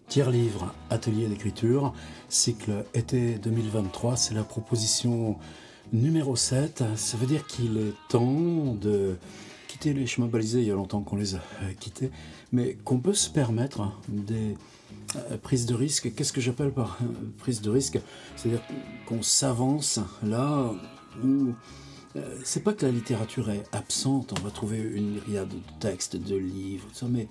Tiers-livre, atelier d'écriture, cycle été 2023, c'est la proposition numéro 7. Ça veut dire qu'il est temps de quitter les chemins balisés, il y a longtemps qu'on les a quittés, mais qu'on peut se permettre des prises de risque. Qu'est-ce que j'appelle par prise de risque? C'est-à-dire qu'on s'avance là où c'est pas que la littérature est absente, on va trouver une myriade de textes, de livres, tout ça, mais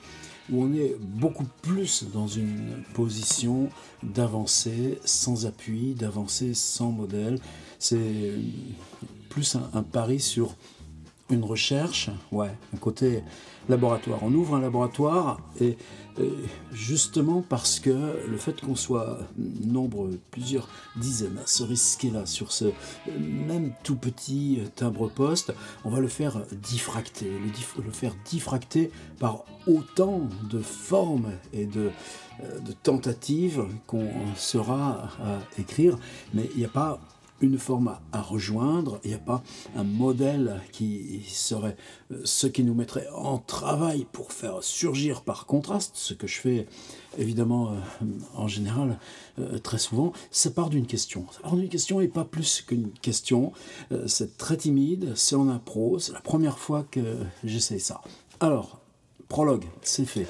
où on est beaucoup plus dans une position d'avancer sans appui, d'avancer sans modèle. C'est plus un pari sur une recherche, ouais, un côté laboratoire. On ouvre un laboratoire et justement parce que le fait qu'on soit nombreux, plusieurs dizaines, à se risquer là sur ce même tout petit timbre-poste, on va le faire diffracter, le faire diffracter par autant de formes et de tentatives qu'on sera à écrire, mais il n'y a pas une forme à rejoindre, il n'y a pas un modèle qui serait ce qui nous mettrait en travail pour faire surgir par contraste, ce que je fais évidemment en général très souvent. Ça part d'une question. Ça part d'une question et pas plus qu'une question. C'est très timide, c'est en impro, c'est la première fois que j'essaye ça. Alors, prologue, c'est fait.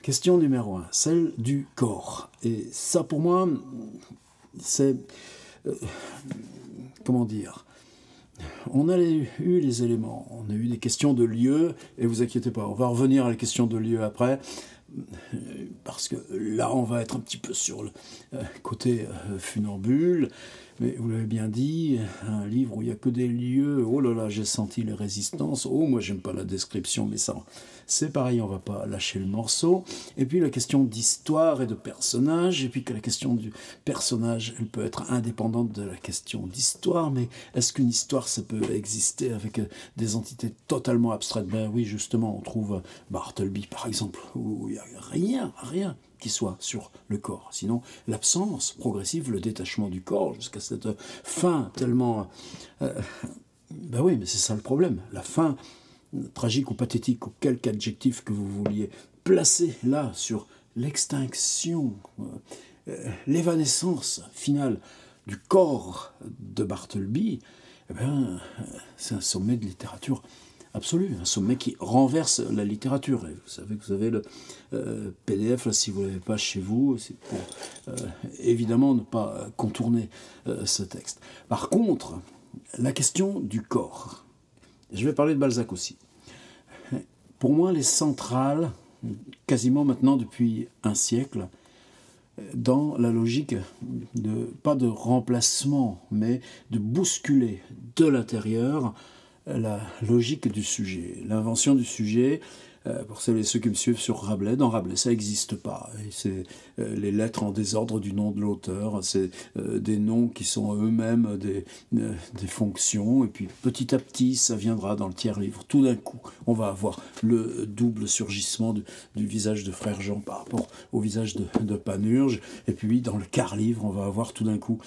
Question numéro 1, celle du corps. Et ça pour moi, c'est... comment dire, on a eu les éléments, on a eu des questions de lieu, et vous inquiétez pas, on va revenir à la question de lieu après, parce que là on va être un petit peu sur le côté funambule, mais vous l'avez bien dit, un livre où il n'y a que des lieux, oh là là, j'ai senti les résistances, oh moi j'aime pas la description, mais ça c'est pareil, on va pas lâcher le morceau. Et puis la question d'histoire et de personnage, et puis que la question du personnage, elle peut être indépendante de la question d'histoire, mais est-ce qu'une histoire, ça peut exister avec des entités totalement abstraites? Ben oui, justement, on trouve Bartleby, par exemple, où il n'y a rien qui soit sur le corps. Sinon, l'absence progressive, le détachement du corps, jusqu'à cette fin tellement... ben oui, mais c'est ça le problème, la fin tragique ou pathétique, ou quelque adjectif que vous vouliez placer là sur l'extinction, l'évanescence finale du corps de Bartleby, eh bien, c'est un sommet de littérature absolu, un sommet qui renverse la littérature. Et vous savez que vous avez le PDF, là, si vous ne l'avez pas chez vous, c'est pour évidemment ne pas contourner ce texte. Par contre, la question du corps, je vais parler de Balzac aussi. Pour moi, les centrales, quasiment maintenant depuis un siècle, dans la logique pas de remplacement, mais de bousculer de l'intérieur la logique du sujet, l'invention du sujet. Pour celles et ceux qui me suivent sur Rabelais, dans Rabelais, ça n'existe pas. C'est les lettres en désordre du nom de l'auteur, c'est des noms qui sont eux-mêmes des fonctions, et puis petit à petit, ça viendra dans le tiers-livre. Tout d'un coup, on va avoir le double surgissement du visage de Frère Jean par rapport au visage de Panurge, et puis dans le quart-livre, on va avoir tout d'un coup,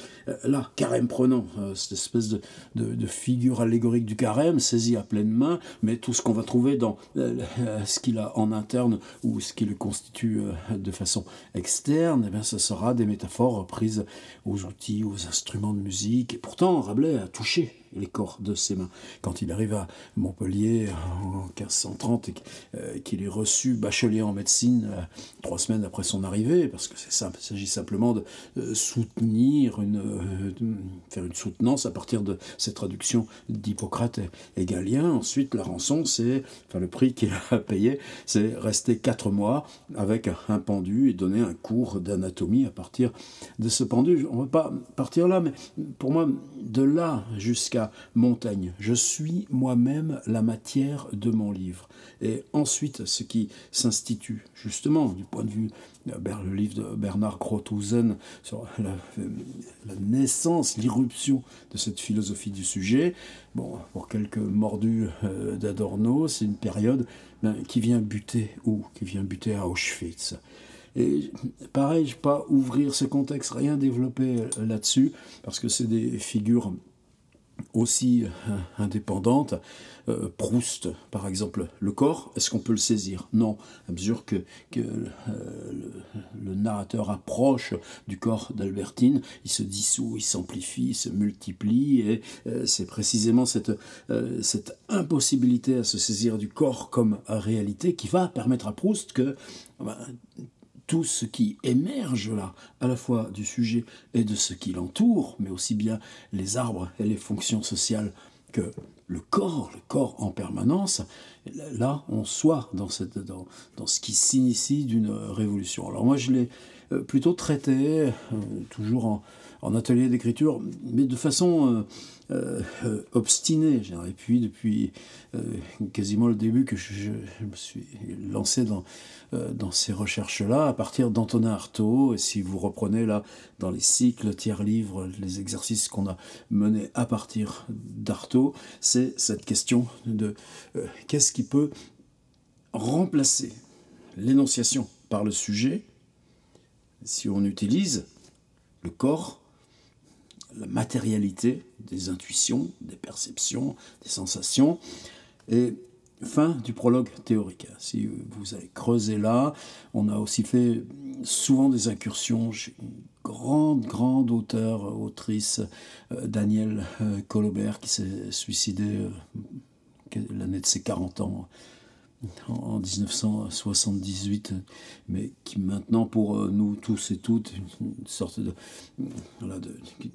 là, carême prenant, cette espèce de figure allégorique du carême, saisie à pleine main, mais tout ce qu'on va trouver dans... ce qu'il a en interne ou ce qui le constitue de façon externe, eh bien, ce sera des métaphores prises aux outils, aux instruments de musique. Et pourtant, Rabelais a touché les corps de ses mains. Quand il arrive à Montpellier en 1530 et qu'il est reçu bachelier en médecine 3 semaines après son arrivée, parce que c'est simple, il s'agit simplement de soutenir, faire une soutenance à partir de cette traduction d'Hippocrate et Galien. Ensuite, la rançon, le prix qu'il a payé, c'est rester 4 mois avec un pendu et donner un cours d'anatomie à partir de ce pendu. On ne va pas partir là, mais pour moi, de là jusqu'à Montaigne, je suis moi-même la matière de mon livre. Et ensuite, ce qui s'institue, justement, du point de vue le livre de Bernard Grothusen sur la naissance, l'irruption de cette philosophie du sujet. Bon, pour quelques mordus d'Adorno, c'est une période qui vient buter où? Qui vient buter à Auschwitz. Et pareil, je ne vais pas ouvrir ce contexte, rien développer là-dessus, parce que c'est des figures aussi indépendante. Proust, par exemple, le corps, est-ce qu'on peut le saisir? Non, à mesure que le narrateur approche du corps d'Albertine, il se dissout, il s'amplifie, il se multiplie, et c'est précisément cette impossibilité à se saisir du corps comme réalité qui va permettre à Proust que tout ce qui émerge là, à la fois du sujet et de ce qui l'entoure, mais aussi bien les arbres et les fonctions sociales que le corps en permanence, là on soit dans ce qui s'initie d'une révolution. Alors moi je l'ai plutôt traité, toujours en atelier d'écriture, mais de façon obstinée. Et puis depuis quasiment le début que je me suis lancé dans ces recherches-là, à partir d'Antonin Artaud, et si vous reprenez là dans les cycles, tiers livres, les exercices qu'on a menés à partir d'Artaud, c'est cette question de qu'est-ce qui peut remplacer l'énonciation par le sujet si on utilise le corps, la matérialité des intuitions, des perceptions, des sensations, et fin du prologue théorique. Si vous allez creuser là, on a aussi fait souvent des incursions chez une grande autrice, Danielle Colobert, qui s'est suicidée l'année de ses 40 ans, en 1978, mais qui maintenant pour nous tous et toutes une sorte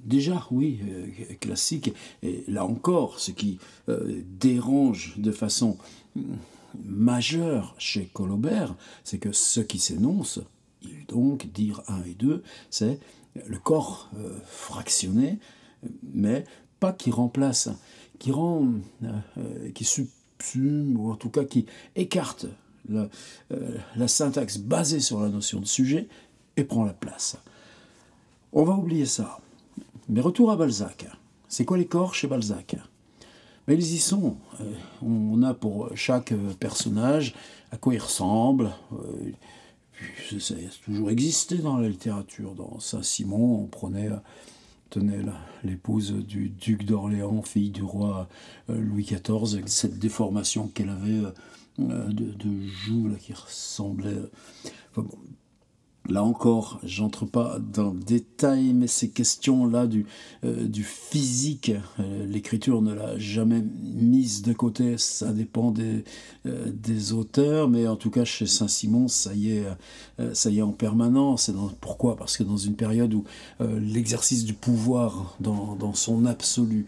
déjà oui classique. Et là encore, ce qui dérange de façon majeure chez Colobert, c'est que ce qui s'énonce, il donc dire 1 et 2, c'est le corps fractionné, mais pas qui remplace, qui rend, qui ou en tout cas qui écarte la syntaxe basée sur la notion de sujet et prend la place. On va oublier ça. Mais retour à Balzac. C'est quoi les corps chez Balzac? Mais ils y sont. On a pour chaque personnage à quoi il ressemble. Ça a toujours existé dans la littérature. Dans Saint-Simon, on tenait l'épouse du duc d'Orléans, fille du roi Louis XIV, avec cette déformation qu'elle avait de joues là, qui ressemblait... Enfin, bon, là encore, j'entre pas dans le détail, mais ces questions-là du physique, l'écriture ne l'a jamais mise de côté, ça dépend des auteurs, mais en tout cas chez Saint-Simon, ça y est en permanence. Pourquoi? Parce que dans une période où l'exercice du pouvoir dans son absolu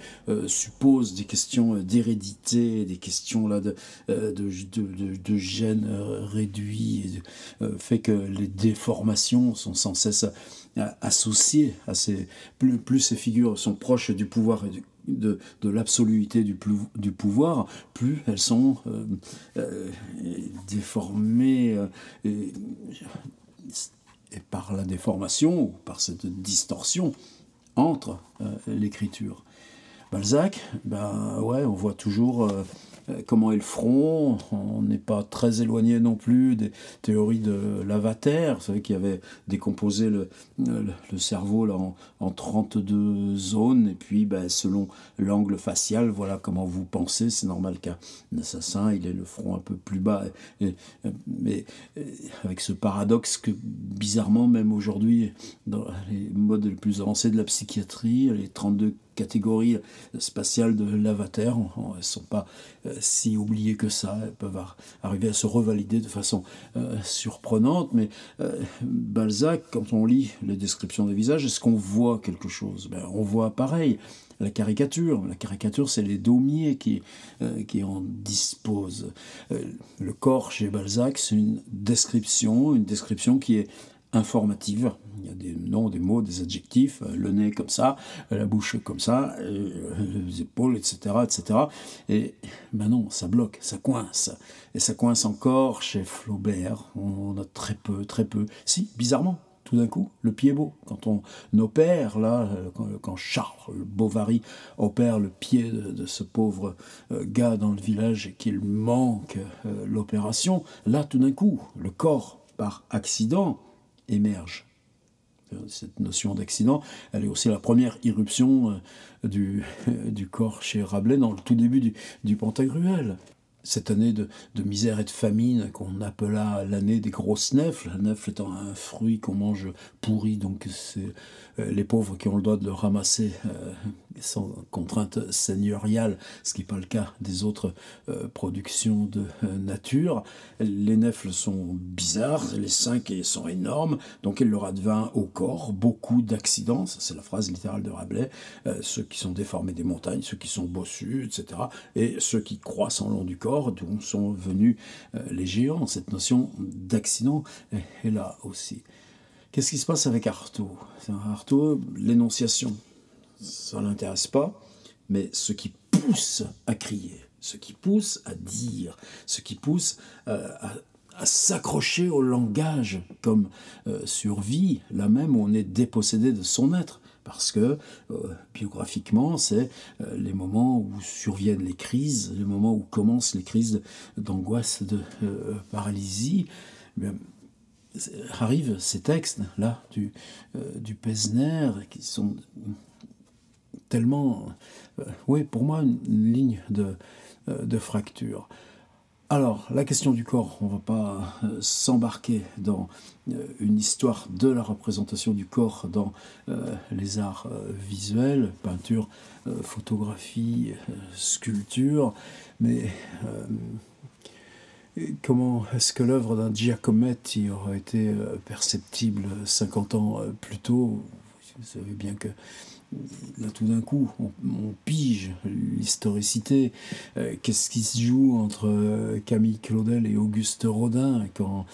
suppose des questions d'hérédité, des questions là de gènes réduits, fait que les déformations sont sans cesse associées à plus ces figures sont proches du pouvoir et de l'absoluité du pouvoir, plus elles sont déformées et par la déformation ou par cette distorsion entre l'écriture. Balzac, on voit toujours comment est le front. On n'est pas très éloigné non plus des théories de Lavater, vous savez, qui avait décomposé le cerveau là, en 32 zones, et puis selon l'angle facial, voilà comment vous pensez. C'est normal qu'un assassin, il ait le front un peu plus bas, mais avec ce paradoxe que bizarrement, même aujourd'hui, dans les modes les plus avancés de la psychiatrie, les 32 catégories spatiales de Lavater, elles ne sont pas si oubliées que ça, elles peuvent arriver à se revalider de façon surprenante, mais Balzac, quand on lit les descriptions des visages, est-ce qu'on voit quelque chose? On voit pareil, la caricature, c'est les daumiers qui en disposent. Le corps chez Balzac, c'est une description qui est informative. Il y a des noms, des mots, des adjectifs, le nez comme ça, la bouche comme ça, les épaules, etc., etc. Et non, ça bloque, ça coince. Et ça coince encore chez Flaubert. On a très peu. Si, bizarrement, tout d'un coup, le pied beau. Quand on opère, là, quand Charles Bovary opère le pied de ce pauvre gars dans le village et qu'il manque l'opération, là, tout d'un coup, le corps, par accident, émerge. Cette notion d'accident, elle est aussi la première irruption du corps chez Rabelais dans le tout début du Pantagruel. Cette année de misère et de famine qu'on appela l'année des grosses nèfles, la nèfle étant un fruit qu'on mange pourri, donc c'est les pauvres qui ont le droit de le ramasser sans contrainte seigneuriale, ce qui n'est pas le cas des autres productions de nature. Les nèfles sont bizarres, les 5 sont énormes, donc il leur advint au corps beaucoup d'accidents, ça c'est la phrase littérale de Rabelais, ceux qui sont déformés des montagnes, ceux qui sont bossus, etc., et ceux qui croissent en long du corps, d'où sont venus les géants. Cette notion d'accident est là aussi. Qu'est-ce qui se passe avec Artaud? Artaud, l'énonciation, ça ne l'intéresse pas, mais ce qui pousse à crier, ce qui pousse à dire, ce qui pousse à s'accrocher au langage comme survie, là même où on est dépossédé de son être. Parce que, biographiquement, c'est les moments où surviennent les crises, les moments où commencent les crises d'angoisse, de paralysie. Arrivent ces textes-là du Pesner qui sont tellement, oui, pour moi, une ligne de fracture. Alors, la question du corps, on ne va pas s'embarquer dans une histoire de la représentation du corps dans les arts visuels, peinture, photographie, sculpture, mais comment est-ce que l'œuvre d'un Giacometti aurait été perceptible 50 ans plus tôt? Vous savez bien que là, tout d'un coup, on pige l'historicité. Qu'est-ce qui se joue entre Camille Claudel et Auguste Rodin quand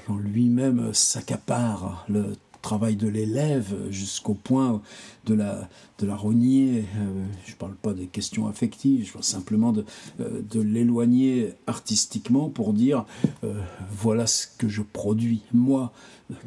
lui-même s'accapare le travail de l'élève jusqu'au point de la renier. Je ne parle pas des questions affectives, je parle simplement de l'éloigner artistiquement pour dire voilà ce que je produis, moi,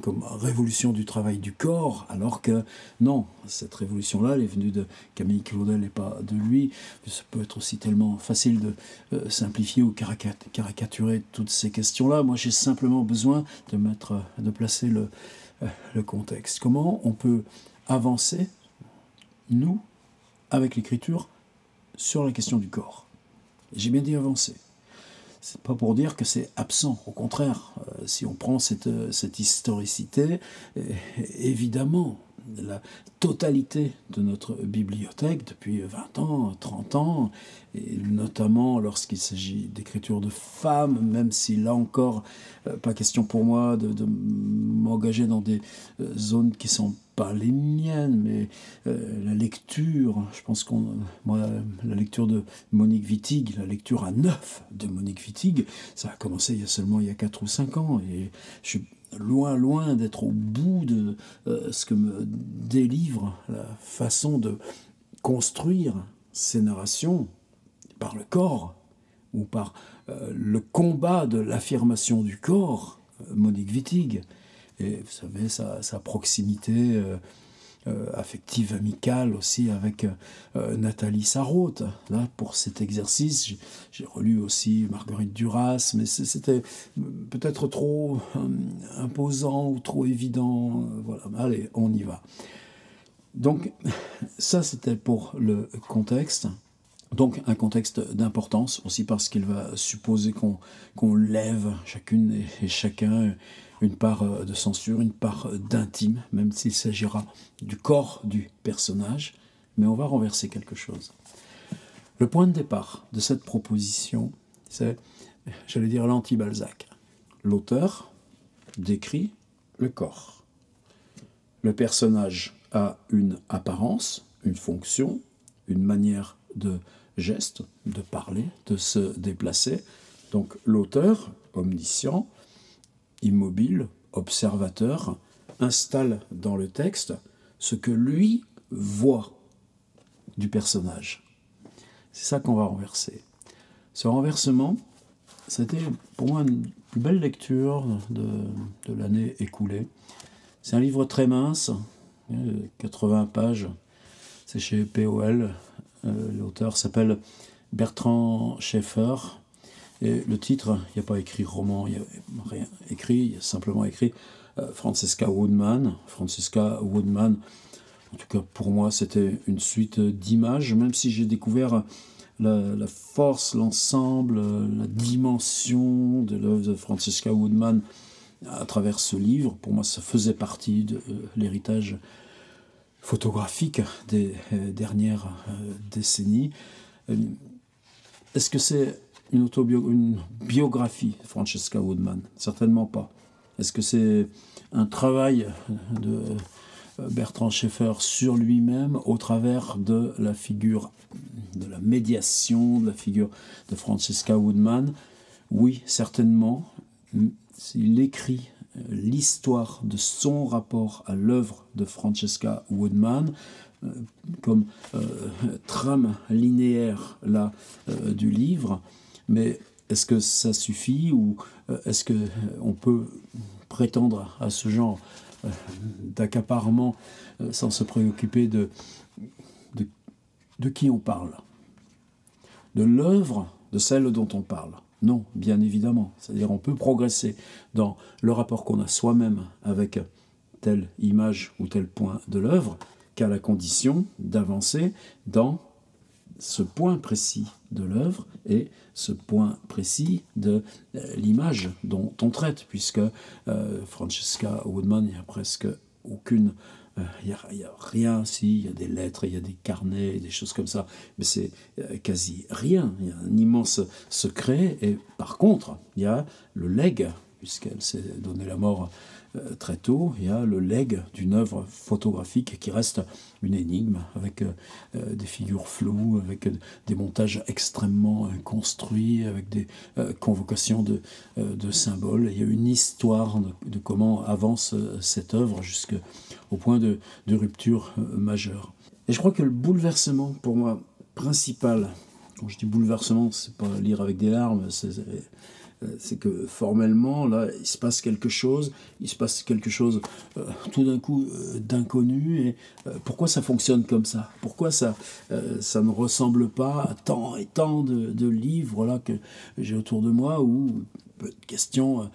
comme révolution du travail du corps, alors que non, cette révolution-là, elle est venue de Camille Claudel et pas de lui. Ça peut être aussi tellement facile de simplifier ou caricaturer toutes ces questions-là. Moi, j'ai simplement besoin de placer le contexte. Comment on peut avancer, nous, avec l'écriture, sur la question du corps? J'ai bien dit avancer. C'est pas pour dire que c'est absent. Au contraire, si on prend cette historicité, évidemment, la totalité de notre bibliothèque depuis 20 ans, 30 ans, et notamment lorsqu'il s'agit d'écriture de femmes, même si là encore, pas question pour moi de m'engager dans des zones qui sont pas les miennes, mais la lecture, je pense la lecture de Monique Wittig, la lecture à neuf de Monique Wittig, ça a commencé il y a 4 ou 5 ans, et je suis loin d'être au bout de ce que me délivre la façon de construire ces narrations par le corps, ou par le combat de l'affirmation du corps, Monique Wittig. Et vous savez, sa proximité affective, amicale aussi avec Nathalie Sarraute. Là, pour cet exercice, j'ai relu aussi Marguerite Duras, mais c'était peut-être trop imposant ou trop évident. Voilà, allez, on y va. Donc, ça, c'était pour le contexte. Donc, un contexte d'importance, aussi parce qu'il va supposer qu'on lève chacune et chacun une part de censure, une part d'intime, même s'il s'agira du corps du personnage, mais on va renverser quelque chose. Le point de départ de cette proposition, c'est, j'allais dire, l'anti-Balzac. L'auteur décrit le corps. Le personnage a une apparence, une fonction, une manière de geste, de parler, de se déplacer. Donc l'auteur, omniscient, immobile, observateur, installe dans le texte ce que lui voit du personnage. C'est ça qu'on va renverser. Ce renversement, c'était pour moi une plus belle lecture de l'année écoulée. C'est un livre très mince, 80 pages, c'est chez POL. L'auteur s'appelle Bertrand Schaeffer. Et le titre, il n'y a pas écrit roman, il n'y a rien écrit, il y a simplement écrit Francesca Woodman. Francesca Woodman, en tout cas pour moi, c'était une suite d'images, même si j'ai découvert la force, l'ensemble, la dimension de l'œuvre de Francesca Woodman à travers ce livre. Pour moi, ça faisait partie de l'héritage photographique des dernières décennies. Est-ce que c'est une biographie, Francesca Woodman? Certainement pas. Est-ce que c'est un travail de Bertrand Schaeffer sur lui-même au travers de la figure, de la médiation, de la figure de Francesca Woodman? Oui, certainement. Il écrit l'histoire de son rapport à l'œuvre de Francesca Woodman comme trame linéaire là, du livre. Mais est-ce que ça suffit ou est-ce qu'on peut prétendre à ce genre d'accaparement sans se préoccuper de qui on parle? De l'œuvre, de celle dont on parle? Non, bien évidemment. C'est-à-dire on peut progresser dans le rapport qu'on a soi-même avec telle image ou tel point de l'œuvre qu'à la condition d'avancer dans ce point précis de l'œuvre et ce point précis de l'image dont on traite, puisque Francesca Woodman, il n'y a presque aucune... Il n'y a rien, si, il y a des lettres, il y a des carnets, des choses comme ça, mais c'est quasi rien. Il y a un immense secret, et par contre, il y a le legs, puisqu'elle s'est donné la mort très tôt, il y a le legs d'une œuvre photographique qui reste une énigme, avec des figures floues, avec des montages extrêmement construits, avec des convocations de symboles. Il y a une histoire de comment avance cette œuvre jusqu'au point de rupture majeure. Et je crois que le bouleversement, pour moi, principal, quand je dis bouleversement, c'est pas lire avec des larmes, c'est que formellement, là, il se passe quelque chose tout d'un coup d'inconnu. Et pourquoi ça fonctionne comme ça? Pourquoi ça ne ressemble pas à tant et tant de livres là, que j'ai autour de moi, où peu de questions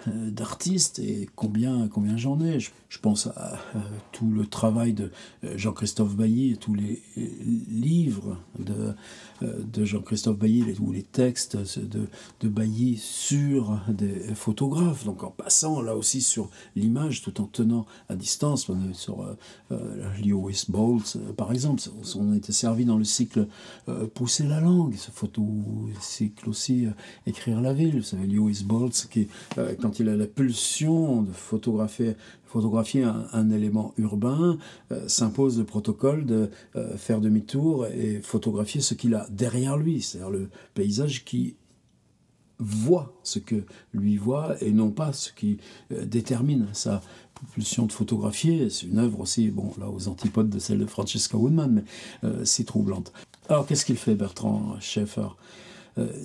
d'artistes, et combien j'en ai. Je pense à tout le travail de Jean-Christophe Bailly et tous les livres de Jean-Christophe Bailly, ou les textes de Bailly sur des photographes, donc en passant là aussi sur l'image tout en tenant à distance. Sur Lewis Boltz par exemple, on était servi dans le cycle Pousser la langue, ce cycle aussi Écrire la ville. Vous savez, Lewis Boltz qui quand il a la pulsion de photographier un élément urbain, s'impose le protocole de faire demi-tour et photographier ce qu'il a derrière lui, c'est-à-dire le paysage qui voit ce que lui voit et non pas ce qui détermine sa pulsion de photographier. C'est une œuvre aussi, bon, là aux antipodes de celle de Francesca Woodman, mais si troublante. Alors qu'est-ce qu'il fait, Bertrand Schaeffer?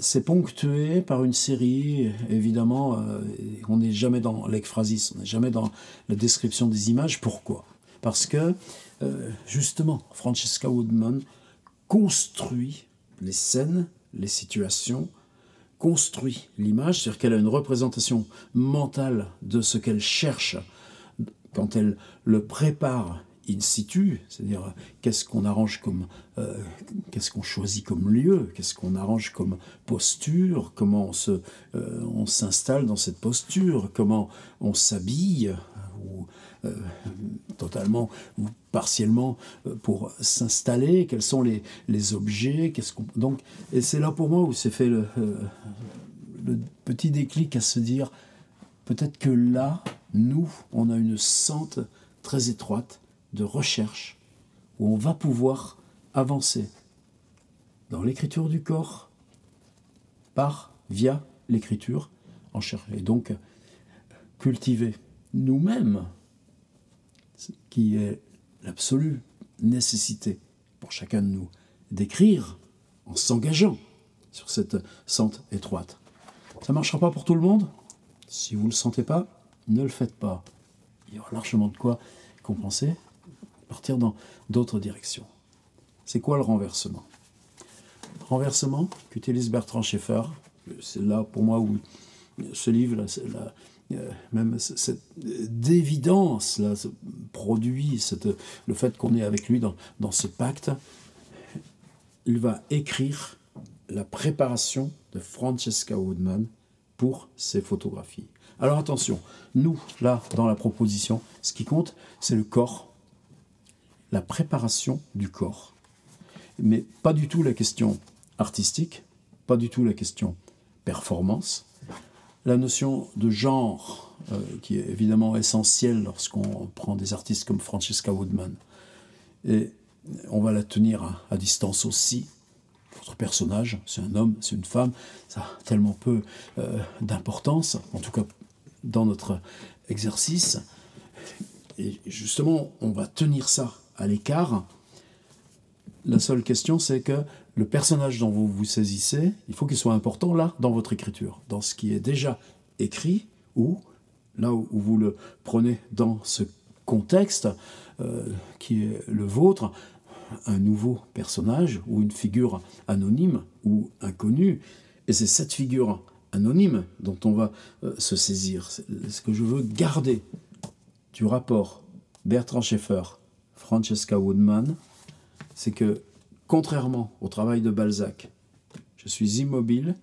C'est ponctué par une série, évidemment, on n'est jamais dans l'ekphrasis, on n'est jamais dans la description des images. Pourquoi? Parce que, justement, Francesca Woodman construit les scènes, les situations, construit l'image, c'est-à-dire qu'elle a une représentation mentale de ce qu'elle cherche quand elle le prépare in situ, c'est-à-dire qu'est-ce qu'on arrange qu'est-ce qu'on choisit comme lieu, qu'est-ce qu'on arrange comme posture, comment on s'installe dans cette posture, comment on s'habille, ou totalement ou partiellement pour s'installer, quels sont les objets, donc, et c'est là pour moi où s'est fait le petit déclic à se dire, peut-être que là, nous, on a une sente très étroite de recherche où on va pouvoir avancer dans l'écriture du corps via l'écriture en cherchant, et donc cultiver nous-mêmes, ce qui est l'absolue nécessité pour chacun de nous, d'écrire en s'engageant sur cette sente étroite. Ça ne marchera pas pour tout le monde. Si vous ne le sentez pas, ne le faites pas. Il y aura largement de quoi compenser, partir dans d'autres directions. C'est quoi le renversement? Renversement qu'utilise Bertrand Schaeffer, c'est là pour moi où ce livre, même cette d'évidence, là, ce produit, le fait qu'on est avec lui dans ce pacte, il va écrire la préparation de Francesca Woodman pour ses photographies. Alors attention, nous, là, dans la proposition, ce qui compte, c'est le corps, la préparation du corps. Mais pas du tout la question artistique, pas du tout la question performance. La notion de genre, qui est évidemment essentielle lorsqu'on prend des artistes comme Francesca Woodman. Et on va la tenir à distance aussi. Votre personnage, c'est un homme, c'est une femme, ça a tellement peu d'importance, en tout cas dans notre exercice. Et justement, on va tenir ça à l'écart. La seule question, c'est que le personnage dont vous vous saisissez, il faut qu'il soit important là, dans votre écriture, dans ce qui est déjà écrit, ou là où vous le prenez dans ce contexte qui est le vôtre, un nouveau personnage ou une figure anonyme ou inconnue. Et c'est cette figure anonyme dont on va se saisir. Ce que je veux garder du rapport Bertrand Schaeffer, Francesca Woodman, c'est que, contrairement au travail de Balzac, je suis immobile,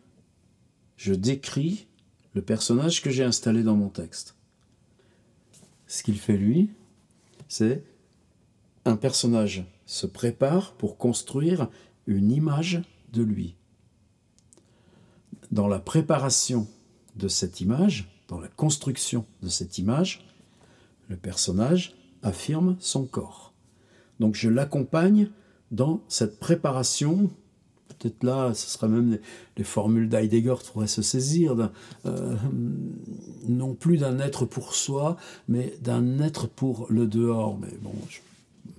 je décris le personnage que j'ai installé dans mon texte. Ce qu'il fait, lui, c'est un personnage se prépare pour construire une image de lui. Dans la préparation de cette image, dans la construction de cette image, le personnage affirme son corps. Donc je l'accompagne dans cette préparation. Peut-être là, ce sera même les formules d'Heidegger qui pourraient se saisir, non plus d'un être pour soi, mais d'un être pour le dehors. Mais bon,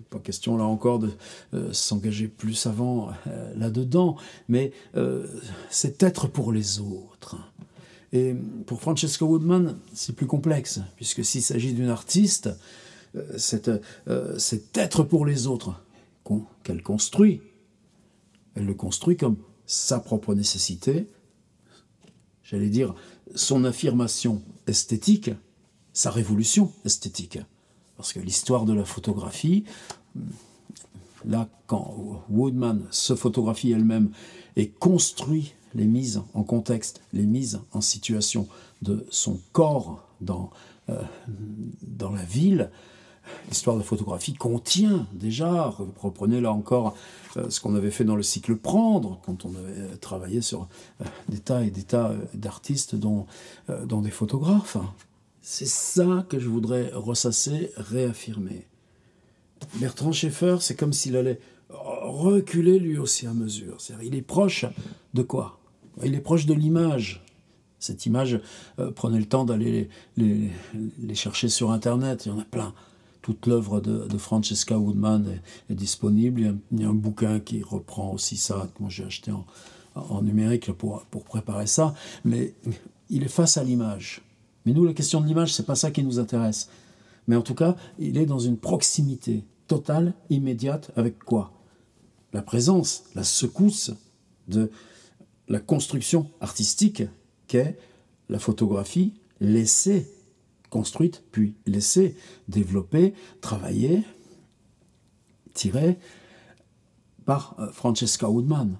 pas question là encore de s'engager plus avant là-dedans, mais cet être pour les autres. Et pour Francesca Woodman, c'est plus complexe, puisque s'il s'agit d'une artiste, cet être pour les autres qu'elle construit, elle le construit comme sa propre nécessité, j'allais dire son affirmation esthétique, sa révolution esthétique. Parce que l'histoire de la photographie, là, quand Woodman se photographie elle-même et construit les mises en contexte, les mises en situation de son corps dans la ville, l'histoire de la photographie contient déjà, reprenez là encore ce qu'on avait fait dans le cycle Prendre, quand on avait travaillé sur des tas et des tas d'artistes, dont des photographes. C'est ça que je voudrais ressasser, réaffirmer. Bertrand Schaeffer, c'est comme s'il allait reculer lui aussi à mesure. C'est-à-dire, il est proche de quoi? Il est proche de l'image. Cette image, prenez le temps d'aller les chercher sur Internet, il y en a plein. Toute l'œuvre de Francesca Woodman est disponible. Il y a un bouquin qui reprend aussi ça, que moi j'ai acheté en numérique pour préparer ça. Mais il est face à l'image. Mais nous, la question de l'image, c'est pas ça qui nous intéresse. Mais en tout cas, il est dans une proximité totale, immédiate, avec quoi? La présence, la secousse de la construction artistique qu'est la photographie laissée, construite, puis laissée, développée, travaillée, tirée par Francesca Woodman.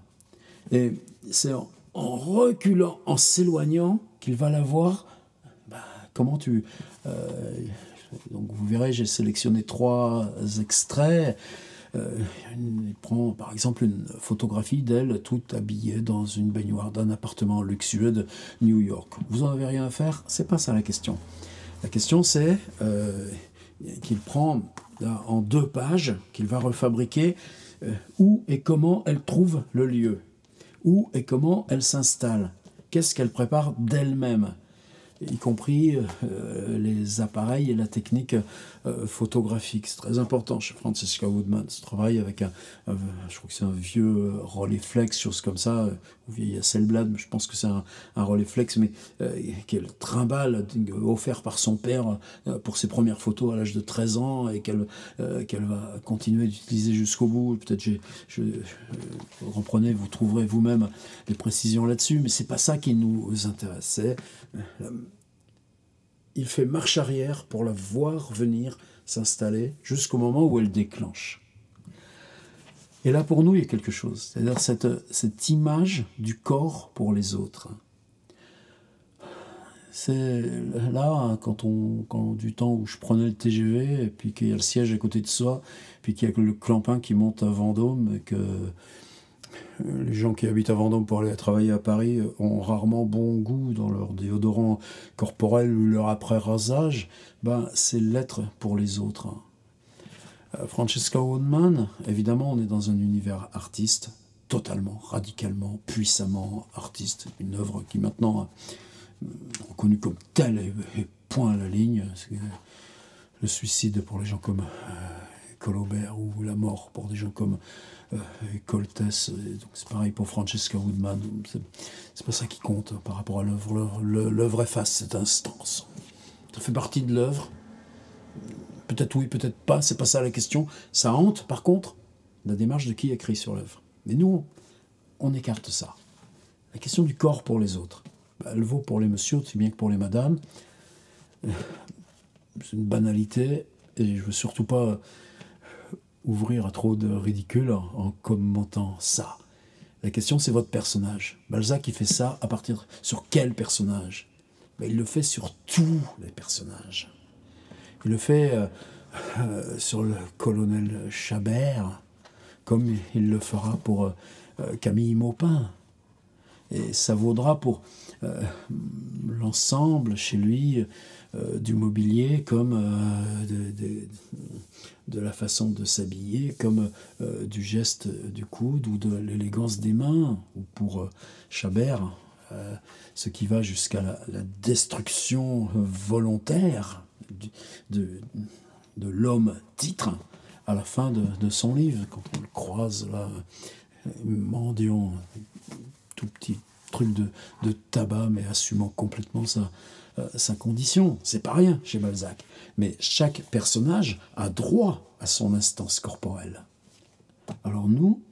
Et c'est en reculant, en s'éloignant, qu'il va la voir. Comment tu... donc vous verrez, j'ai sélectionné 3 extraits. Il prend par exemple une photographie d'elle toute habillée dans une baignoire d'un appartement luxueux de New York. Vous en avez rien à faire? C'est pas ça la question. La question c'est qu'il prend là, en 2 pages, qu'il va refabriquer où et comment elle trouve le lieu, où et comment elle s'installe, qu'est-ce qu'elle prépare d'elle-même, y compris les appareils et la technique photographique. C'est très important chez Francesca Woodman. Ce travail avec je crois que c'est un vieux Rolleiflex, chose comme ça, ou vieil Hasselblad, mais je pense que c'est un Rolleiflex, mais qu'elle trimballe, offert par son père pour ses premières photos à l'âge de 13 ans, et qu'elle va continuer d'utiliser jusqu'au bout. Peut-être je reprenez, vous trouverez vous-même les précisions là-dessus, mais c'est pas ça qui nous intéresse. C'est il fait marche arrière pour la voir venir s'installer jusqu'au moment où elle déclenche. Et là, pour nous, il y a quelque chose. C'est-à-dire cette image du corps pour les autres. C'est là, quand du temps où je prenais le TGV, et puis qu'il y a le siège à côté de soi, puis qu'il y a le clampin qui monte à Vendôme, et que les gens qui habitent à Vendôme pour aller travailler à Paris ont rarement bon goût dans leur déodorant corporel ou leur après-rasage, ben, c'est l'être pour les autres. Francesca Woodman, évidemment, on est dans un univers artiste, totalement, radicalement, puissamment artiste. Une œuvre qui maintenant reconnue comme telle et point à la ligne. Le suicide pour les gens comme Colobert ou la mort pour des gens comme Coltès. Donc c'est pareil pour Francesca Woodman. C'est pas ça qui compte par rapport à l'œuvre. L'œuvre efface cette instance. Ça fait partie de l'œuvre. Peut-être oui, peut-être pas, c'est pas ça la question. Ça hante, par contre, la démarche de qui écrit sur l'œuvre. Mais nous, on écarte ça. La question du corps pour les autres, elle vaut pour les messieurs aussi bien que pour les madames. C'est une banalité, et je veux surtout pas ouvrir à trop de ridicule en commentant ça. La question, c'est votre personnage. Balzac, il fait ça à partir sur quel personnage? Ben, il le fait sur tous les personnages. Il le fait sur le colonel Chabert, comme il le fera pour Camille Maupin. Et ça vaudra pour l'ensemble chez lui du mobilier, comme de la façon de s'habiller, comme du geste du coude ou de l'élégance des mains, ou pour Chabert, ce qui va jusqu'à la destruction volontaire de l'homme titre à la fin de son livre, quand on le croise là, mendiant tout petit truc de tabac, mais assumant complètement sa condition. C'est pas rien chez Balzac. Mais chaque personnage a droit à son instance corporelle. Alors nous,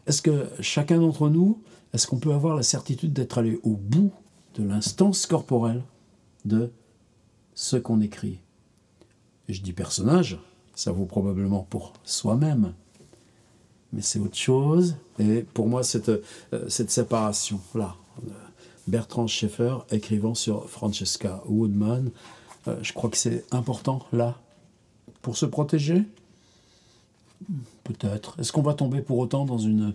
est-ce que chacun d'entre nous, est-ce qu'on peut avoir la certitude d'être allé au bout de l'instance corporelle de ce qu'on écrit? Et je dis personnage, ça vaut probablement pour soi-même. Mais c'est autre chose. Et pour moi, cette séparation-là, Bertrand Schaeffer écrivant sur Francesca Woodman, je crois que c'est important, là, pour se protéger. Peut-être. Est-ce qu'on va tomber pour autant dans une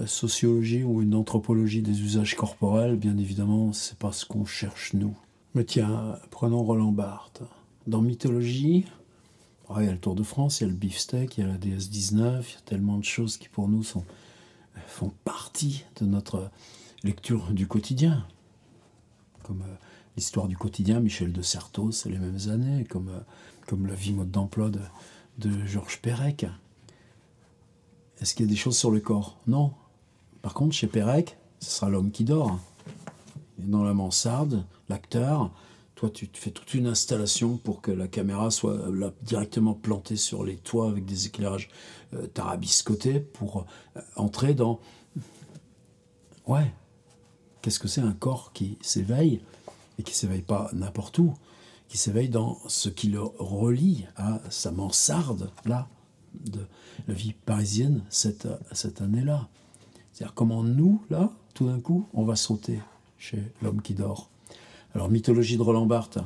sociologie ou une anthropologie des usages corporels? Bien évidemment, c'est pas ce qu'on cherche, nous. Mais tiens, prenons Roland Barthes. Dans Mythologie, il y a le Tour de France, il y a le beefsteak, il y a la DS-19, il y a tellement de choses qui pour nous font partie de notre lecture du quotidien. Comme l'histoire du quotidien, Michel de Certeau, c'est les mêmes années, comme la vie mode d'emploi de Georges Perec. Est-ce qu'il y a des choses sur le corps? Non. Par contre, chez Perec, ce sera l'homme qui dort. Et dans la mansarde, l'acteur, toi, tu te fais toute une installation pour que la caméra soit là, directement plantée sur les toits avec des éclairages tarabiscotés pour entrer dans... Ouais, qu'est-ce que c'est un corps qui s'éveille, et qui ne s'éveille pas n'importe où, qui s'éveille dans ce qui le relie à sa mansarde, là, de la vie parisienne cette année-là. C'est-à-dire comment nous, là, tout d'un coup, on va sauter chez l'homme qui dort. Alors, mythologie de Roland Barthes,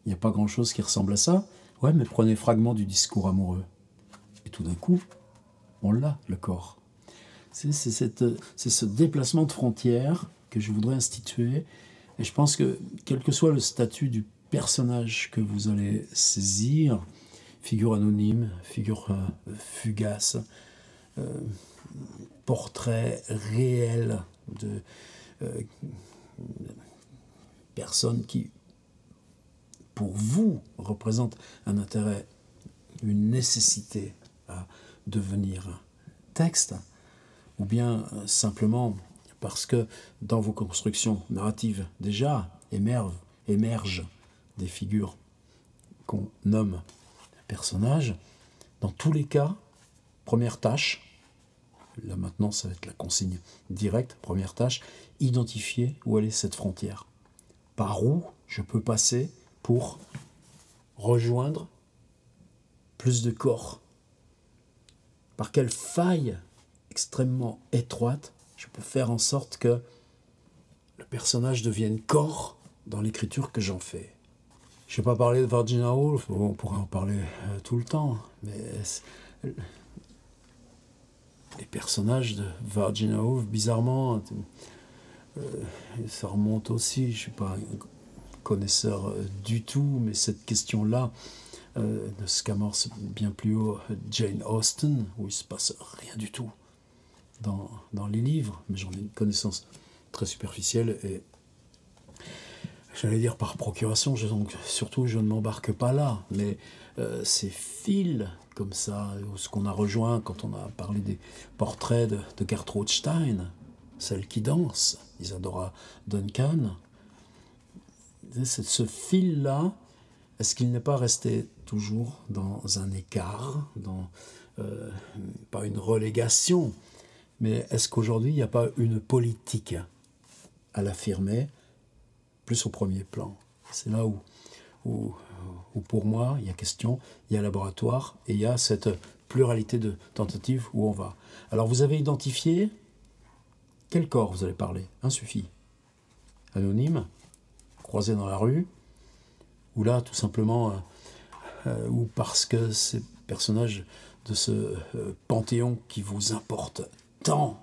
il n'y a pas grand-chose qui ressemble à ça. Ouais, mais prenez fragment du discours amoureux. Et tout d'un coup, on l'a, le corps. C'est ce déplacement de frontières que je voudrais instituer. Et je pense que, quel que soit le statut du personnage que vous allez saisir, figure anonyme, figure fugace, portrait réel de personnes qui, pour vous, représentent un intérêt, une nécessité à devenir texte, ou bien simplement parce que dans vos constructions narratives déjà émergent des figures qu'on nomme personnages. Dans tous les cas, première tâche, là maintenant ça va être la consigne directe, première tâche, identifier où elle est cette frontière. Par où je peux passer pour rejoindre plus de corps? Par quelle faille extrêmement étroite je peux faire en sorte que le personnage devienne corps dans l'écriture que j'en fais? Je ne vais pas parler de Virginia Woolf, on pourrait en parler tout le temps, mais les personnages de Virginia Woolf, bizarrement, ça remonte aussi, je ne suis pas un connaisseur du tout, mais cette question-là, de ce qu'amorce bien plus haut Jane Austen, où il ne se passe rien du tout dans les livres, mais j'en ai une connaissance très superficielle et j'allais dire par procuration, donc surtout je ne m'embarque pas là, mais ces fils comme ça, ce qu'on a rejoint quand on a parlé des portraits de Gertrude Stein, celle qui danse, Isadora Duncan, ce fil-là, est-ce qu'il n'est pas resté toujours dans un écart, pas une relégation, mais est-ce qu'aujourd'hui il n'y a pas une politique à l'affirmer plus au premier plan? C'est là où pour moi il y a question, il y a laboratoire et il y a cette pluralité de tentatives où on va. Alors vous avez identifié quel corps vous allez parler? Un suffit. Anonyme, croisé dans la rue, ou là tout simplement, ou parce que ces personnages de ce panthéon qui vous importe tant,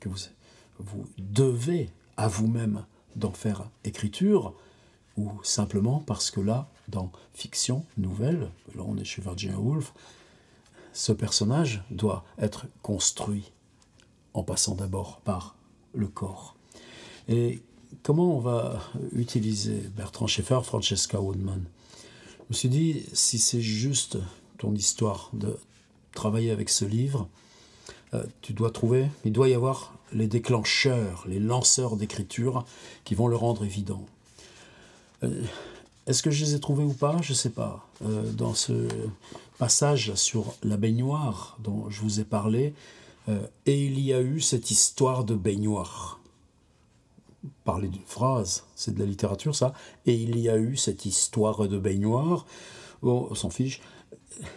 que vous devez à vous-même d'en faire écriture, ou simplement parce que là, dans fiction, nouvelle, là on est chez Virginia Woolf, ce personnage doit être construit en passant d'abord par le corps. Et comment on va utiliser Bertrand Schaeffer, Francesca Woodman? Je me suis dit, si c'est juste ton histoire de travailler avec ce livre, tu dois trouver, il doit y avoir les déclencheurs, les lanceurs d'écriture qui vont le rendre évident. Est-ce que je les ai trouvés ou pas? Je ne sais pas. Dans ce passage sur la baignoire dont je vous ai parlé, et il y a eu cette histoire de baignoire. Parler d'une phrase, c'est de la littérature ça. Et il y a eu cette histoire de baignoire. Bon, on s'en fiche.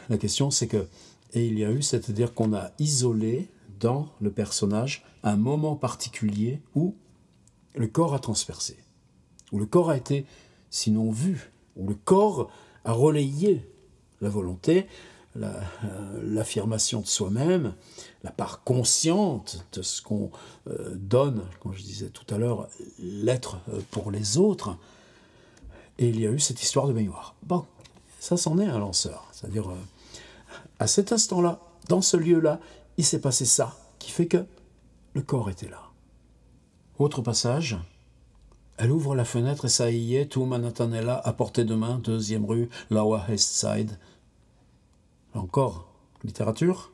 La question c'est que, et il y a eu, c'est-à-dire qu'on a isolé dans le personnage un moment particulier où le corps a transpercé, où le corps a été, sinon vu, où le corps a relayé la volonté, l'affirmation de soi-même, la part consciente de ce qu'on donne, comme je disais tout à l'heure, l'être pour les autres. Et il y a eu cette histoire de baignoire. Bon, ça c'en est un lanceur. C'est-à-dire, à cet instant-là, dans ce lieu-là, il s'est passé ça, qui fait que le corps était là. Autre passage, elle ouvre la fenêtre et ça y est, tout Manhattan est là, à portée de main, 2e rue, Lower East Side. Là encore, littérature.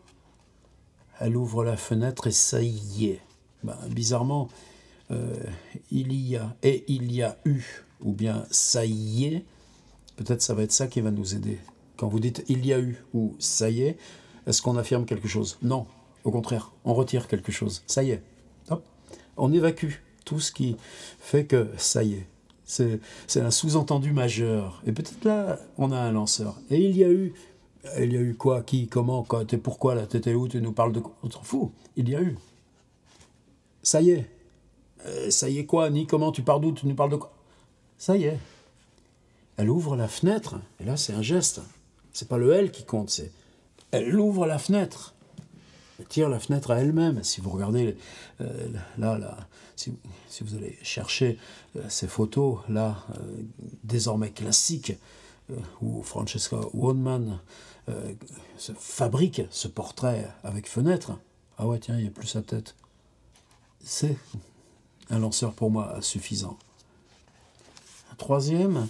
Elle ouvre la fenêtre et ça y est. Ben, bizarrement, il y a et il y a eu, ou bien ça y est, peut-être ça va être ça qui va nous aider. Quand vous dites il y a eu ou ça y est-ce qu'on affirme quelque chose? Non, au contraire, on retire quelque chose. Ça y est. Hop. On évacue tout ce qui fait que ça y est. C'est un sous-entendu majeur. Et peut-être là, on a un lanceur. Et il y a eu quoi, qui, comment, quand, et pourquoi, là, t'étais où, tu nous parles de quoi? On s'en fout, il y a eu. Ça y est. Ça y est quoi, ni comment, tu parles d'où, tu nous parles de quoi? Ça y est. Elle ouvre la fenêtre, et là c'est un geste. C'est pas le elle qui compte, c'est elle ouvre la fenêtre. Elle tire la fenêtre à elle-même. Si vous regardez si vous allez chercher ces photos là, désormais classiques, où Francesca Woodman se fabrique ce portrait avec fenêtre. Ah ouais, tiens, il n'y a plus sa tête. C'est un lanceur pour moi suffisant. Un troisième,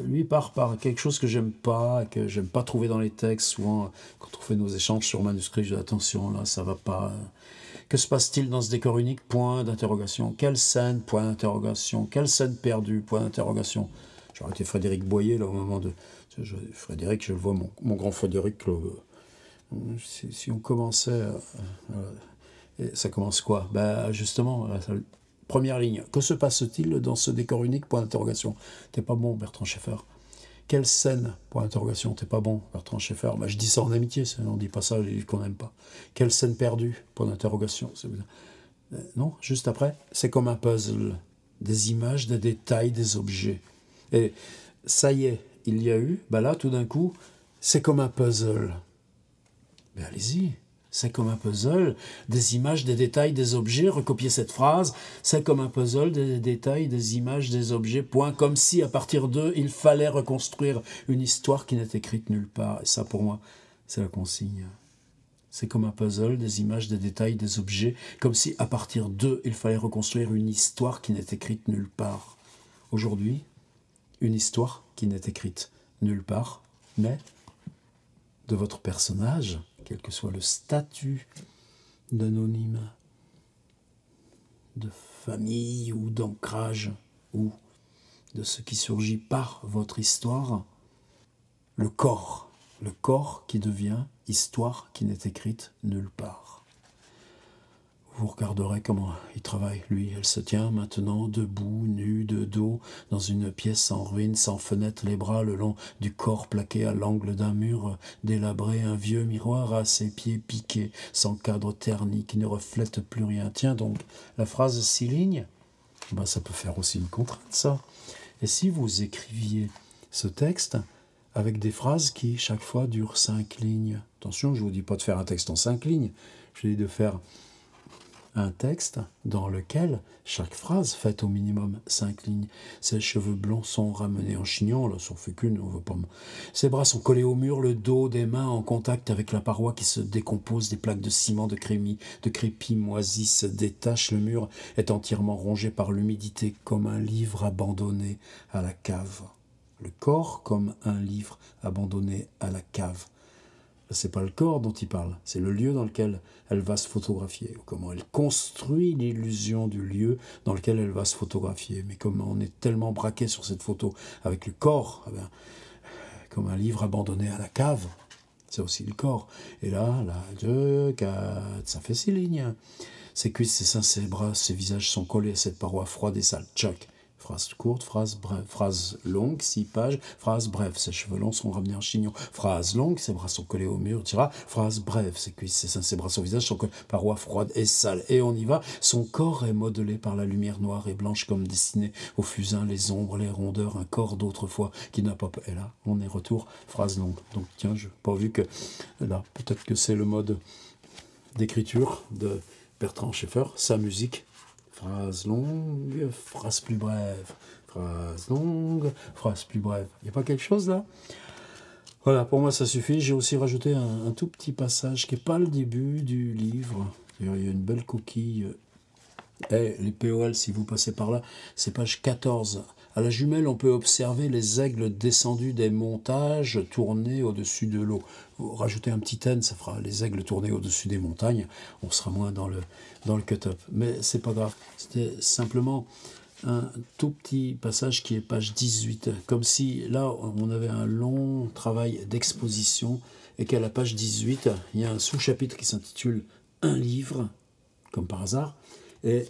lui part par quelque chose que j'aime pas trouver dans les textes. Souvent, quand on fait nos échanges sur manuscrits, je dis attention, là, ça va pas. Que se passe-t-il dans ce décor unique? Point d'interrogation. Quelle scène? Point d'interrogation. Quelle scène perdue? Point d'interrogation. J'aurais été Frédéric Boyer, là, au moment de... Frédéric, je le vois, mon grand Frédéric, là, si on commençait... et ça commence quoi? Ben, justement, Première ligne. Que se passe-t-il dans ce décor unique? Point d'interrogation. T'es pas bon, Bertrand Schaeffer. Quelle scène? Point d'interrogation. T'es pas bon, Bertrand Schaeffer. Je dis ça en amitié, on dit pas ça les livres qu'on n'aime pas. Quelle scène perdue? Point d'interrogation. Non, juste après. C'est comme un puzzle. Des images, des détails, des objets. Et ça y est, il y a eu, là, tout d'un coup, c'est comme un puzzle. Mais allez-y, c'est comme un puzzle, des images, des détails, des objets, recopier cette phrase, c'est comme un puzzle, des détails, des images, des objets, point, comme si à partir d'eux, il fallait reconstruire une histoire qui n'est écrite nulle part. Et ça, pour moi, c'est la consigne. C'est comme un puzzle, des images, des détails, des objets, comme si à partir d'eux, il fallait reconstruire une histoire qui n'est écrite nulle part. Aujourd'hui, une histoire qui n'est écrite nulle part, mais de votre personnage, quel que soit le statut d'anonyme, de famille ou d'ancrage, ou de ce qui surgit par votre histoire, le corps qui devient histoire qui n'est écrite nulle part. Vous regarderez comment il travaille, lui. Elle se tient maintenant debout, nue, de dos, dans une pièce en ruine, sans fenêtre, les bras le long du corps plaqué à l'angle d'un mur délabré, un vieux miroir à ses pieds piqués, sans cadre terni, qui ne reflète plus rien. Tiens donc, la phrase 6 lignes, ça peut faire aussi une contrainte, ça. Et si vous écriviez ce texte avec des phrases qui, chaque fois, durent 5 lignes. Attention, je ne vous dis pas de faire un texte en 5 lignes, je vous dis de faire un texte dans lequel chaque phrase fait au minimum 5 lignes. Ses cheveux blonds sont ramenés en chignon, là, ça en fait qu'une, on veut pas. Ses bras sont collés au mur, le dos des mains en contact avec la paroi qui se décompose, des plaques de ciment, de crépi moisissent, détachent. Le mur est entièrement rongé par l'humidité, comme un livre abandonné à la cave. Le corps comme un livre abandonné à la cave. C'est pas le corps dont il parle, c'est le lieu dans lequel elle va se photographier, comment elle construit l'illusion du lieu dans lequel elle va se photographier. Mais comme on est tellement braqué sur cette photo avec le corps, comme un livre abandonné à la cave, c'est aussi le corps. Et là, 2, 4, ça fait 6 lignes. Ses cuisses, ses seins, ses bras, ses visages sont collés à cette paroi froide et sale. Tchoc. Phrase courte, phrase brève, phrase longue, 6 pages, phrase brève, ses cheveux longs sont ramenés en chignon, phrase longue, ses bras sont collés au mur, phrase brève, ses cuisses, ses seins, ses bras, son visage sont collés, paroi froide et sale, et on y va, son corps est modelé par la lumière noire et blanche comme dessiné au fusain, les ombres, les rondeurs, un corps d'autrefois qui n'a pas... Et là, on est retour, phrase longue. Donc tiens, je n'ai pas vu que... Là, peut-être que c'est le mode d'écriture de Bertrand Schaeffer, sa musique. Phrase longue, phrase plus brève. Phrase longue, phrase plus brève. Il n'y a pas quelque chose là? Voilà, pour moi ça suffit. J'ai aussi rajouté un tout petit passage qui n'est pas le début du livre. D'ailleurs, il y a une belle coquille. Les POL, si vous passez par là, c'est page 14. À la jumelle, on peut observer les aigles descendus des montages tournés au-dessus de l'eau. Vous rajoutez un petit N, ça fera les aigles tournés au-dessus des montagnes. On sera moins dans le cut-up. Mais c'est pas grave. C'était simplement un tout petit passage qui est page 18. Comme si là, on avait un long travail d'exposition et qu'à la page 18, il y a un sous-chapitre qui s'intitule « Un livre », comme par hasard. Et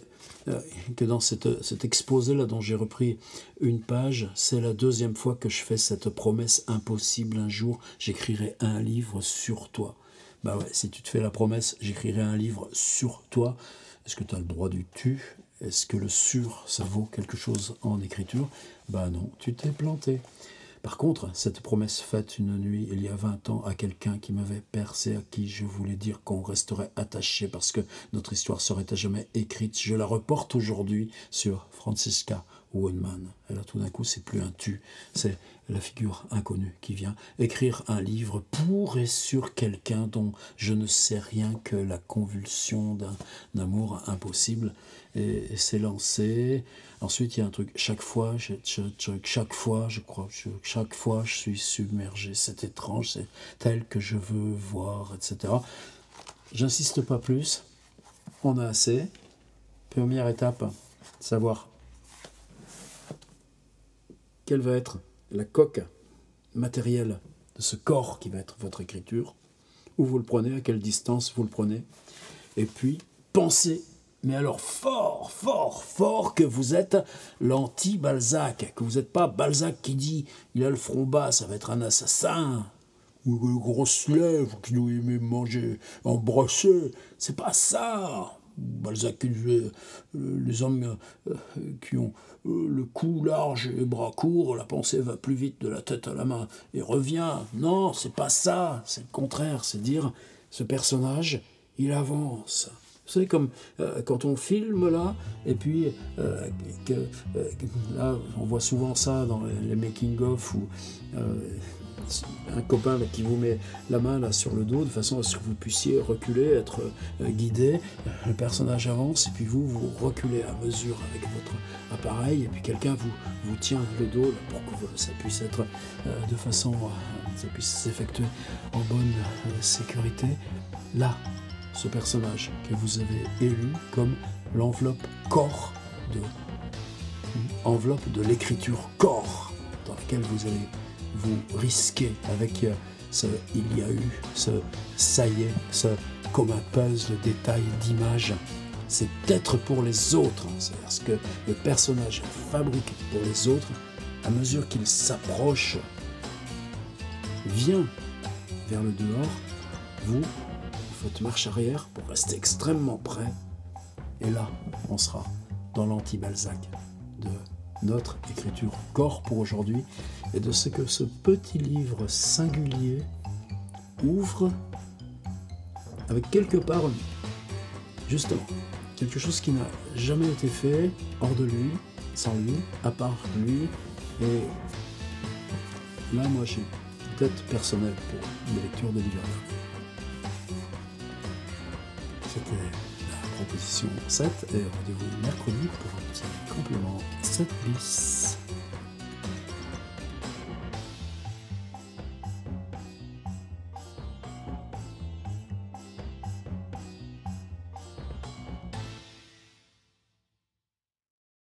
que dans cet exposé-là dont j'ai repris une page, c'est la 2e fois que je fais cette promesse impossible. Un jour, j'écrirai un livre sur toi. Ouais, si tu te fais la promesse, j'écrirai un livre sur toi, est-ce que tu as le droit du tu? Est-ce que le sur, ça vaut quelque chose en écriture? Non, tu t'es planté. Par contre, cette promesse faite une nuit, il y a 20 ans, à quelqu'un qui m'avait percé, à qui je voulais dire qu'on resterait attaché parce que notre histoire serait à jamais écrite, je la reporte aujourd'hui sur Franziska Woodman. Et là, tout d'un coup, c'est plus un tu, c'est la figure inconnue qui vient écrire un livre pour et sur quelqu'un dont je ne sais rien que la convulsion d'un amour impossible. Et c'est lancé. Ensuite, il y a un truc. Chaque fois, je suis submergé. C'est étrange, c'est tel que je veux voir, etc. J'insiste pas plus. On a assez. Première étape, savoir quelle va être la coque matérielle de ce corps qui va être votre écriture. Où vous le prenez, à quelle distance vous le prenez. Et puis, pensez mais alors fort, fort, fort que vous êtes l'anti-Balzac, que vous n'êtes pas Balzac qui dit il a le front bas, ça va être un assassin, ou les grosses lèvres qui doit aimer manger, embrasser. C'est pas ça. Balzac qui disait les hommes qui ont le cou large et les bras courts, la pensée va plus vite de la tête à la main et revient. Non, c'est pas ça, c'est le contraire, c'est dire ce personnage, il avance. Vous savez, comme quand on filme là, et puis là, on voit souvent ça dans les making-of où un copain là, qui vous met la main là sur le dos de façon à ce que vous puissiez reculer, être guidé. Le personnage avance et puis vous reculez à mesure avec votre appareil et puis quelqu'un vous tient le dos là, pour que ça puisse être de façon ça puisse s'effectuer en bonne sécurité. Là, ce personnage que vous avez élu comme l'enveloppe corps enveloppe de l'écriture corps dans laquelle vous allez vous risquer avec ce il y a eu, ce ça y est, ce comme un puzzle de détails d'images. C'est d'être pour les autres, c'est-à-dire ce que le personnage fabrique pour les autres à mesure qu'il s'approche, vient vers le dehors, vous faites marche arrière pour rester extrêmement près, et là, on sera dans l'anti-Balzac de notre écriture corps pour aujourd'hui, et de ce que ce petit livre singulier ouvre avec quelque part, justement, quelque chose qui n'a jamais été fait hors de lui, sans lui, à part lui, et là, moi, j'ai peut-être personnel pour une lecture de livre. C'était la proposition 7 et rendez-vous mercredi pour un petit complément 7 bis.